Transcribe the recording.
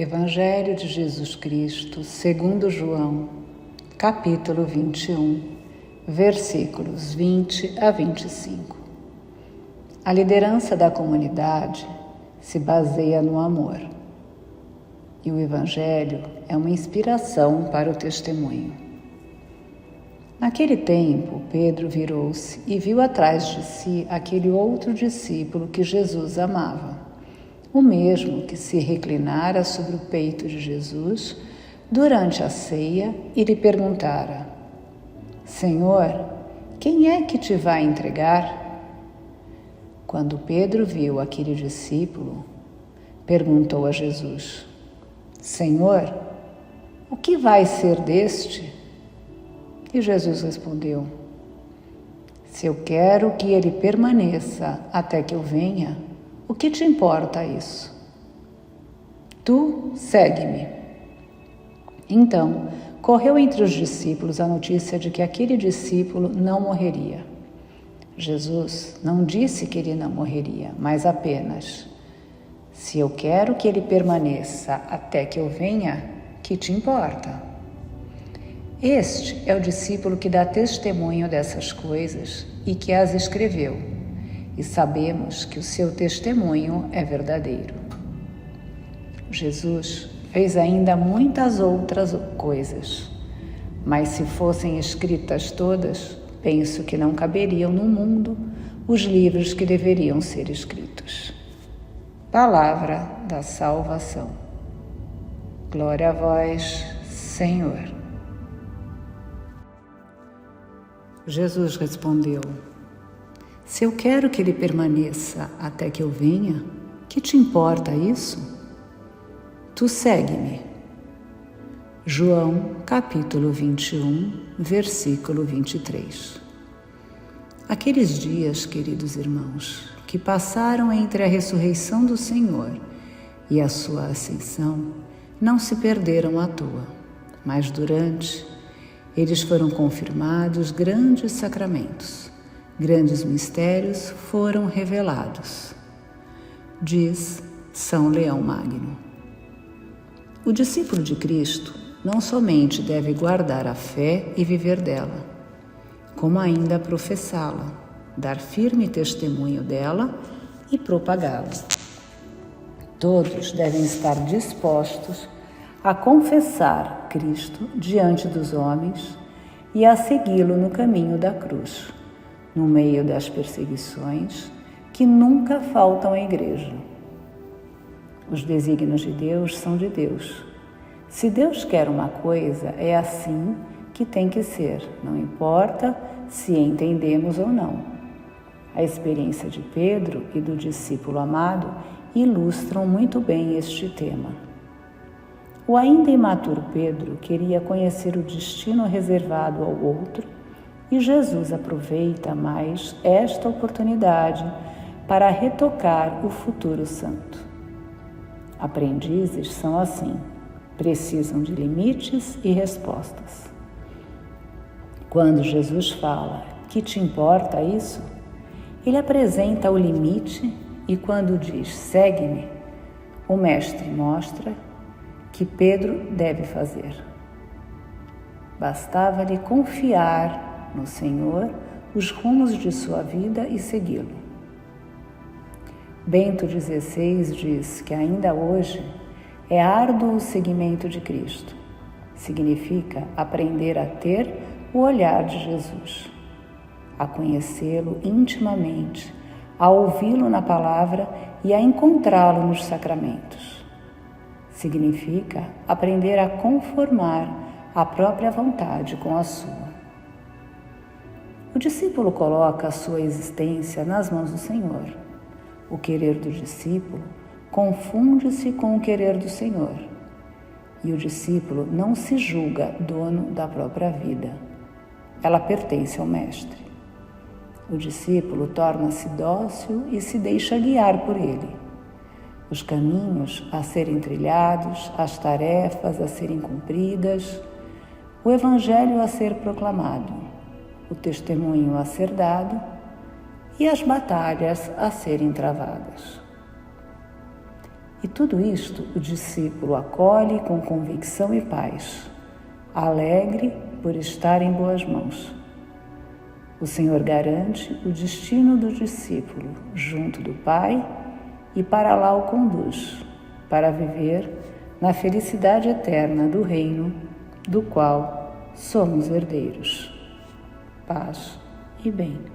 Evangelho de Jesus Cristo, segundo João, capítulo 21, versículos 20 a 25. A liderança da comunidade se baseia no amor. E o Evangelho é uma inspiração para o testemunho. Naquele tempo, Pedro virou-se e viu atrás de si aquele outro discípulo que Jesus amava, o mesmo que se reclinara sobre o peito de Jesus durante a ceia e lhe perguntara: Senhor, quem é que te vai entregar? Quando Pedro viu aquele discípulo, perguntou a Jesus: Senhor, o que vai ser deste? E Jesus respondeu: Se eu quero que ele permaneça até que eu venha, o que te importa isso? Tu segue-me. Então, correu entre os discípulos a notícia de que aquele discípulo não morreria. Jesus não disse que ele não morreria, mas apenas: Se eu quero que ele permaneça até que eu venha, que te importa? Este é o discípulo que dá testemunho dessas coisas e que as escreveu. E sabemos que o seu testemunho é verdadeiro. Jesus fez ainda muitas outras coisas, mas se fossem escritas todas, penso que não caberiam no mundo os livros que deveriam ser escritos. Palavra da salvação. Glória a vós, Senhor. Jesus respondeu: Se eu quero que ele permaneça até que eu venha, que te importa isso? Tu segue-me. João, capítulo 21, versículo 23. Aqueles dias, queridos irmãos, que passaram entre a ressurreição do Senhor e a sua ascensão, não se perderam à toa, mas durante eles foram confirmados grandes sacramentos. Grandes mistérios foram revelados, diz São Leão Magno. O discípulo de Cristo não somente deve guardar a fé e viver dela, como ainda professá-la, dar firme testemunho dela e propagá-la. Todos devem estar dispostos a confessar Cristo diante dos homens e a segui-lo no caminho da cruz, no meio das perseguições que nunca faltam à igreja. Os desígnios de Deus são de Deus. Se Deus quer uma coisa, é assim que tem que ser, não importa se entendemos ou não. A experiência de Pedro e do discípulo amado ilustram muito bem este tema. O ainda imaturo Pedro queria conhecer o destino reservado ao outro, e Jesus aproveita mais esta oportunidade para retocar o futuro santo. Aprendizes são assim, precisam de limites e respostas. Quando Jesus fala: que te importa isso? Ele apresenta o limite e quando diz: segue-me, o mestre mostra que Pedro deve fazer. Bastava-lhe confiar no Senhor os rumos de sua vida e segui-lo. Bento XVI diz que ainda hoje é árduo o seguimento de Cristo. Significa aprender a ter o olhar de Jesus, a conhecê-lo intimamente, a ouvi-lo na palavra e a encontrá-lo nos sacramentos. Significa aprender a conformar a própria vontade com a sua. O discípulo coloca a sua existência nas mãos do Senhor. O querer do discípulo confunde-se com o querer do Senhor. E o discípulo não se julga dono da própria vida. Ela pertence ao Mestre. O discípulo torna-se dócil e se deixa guiar por ele. Os caminhos a serem trilhados, as tarefas a serem cumpridas, o Evangelho a ser proclamado, o testemunho a ser dado e as batalhas a serem travadas. E tudo isto o discípulo acolhe com convicção e paz, alegre por estar em boas mãos. O Senhor garante o destino do discípulo junto do Pai e para lá o conduz, para viver na felicidade eterna do reino do qual somos herdeiros. Paz e bem.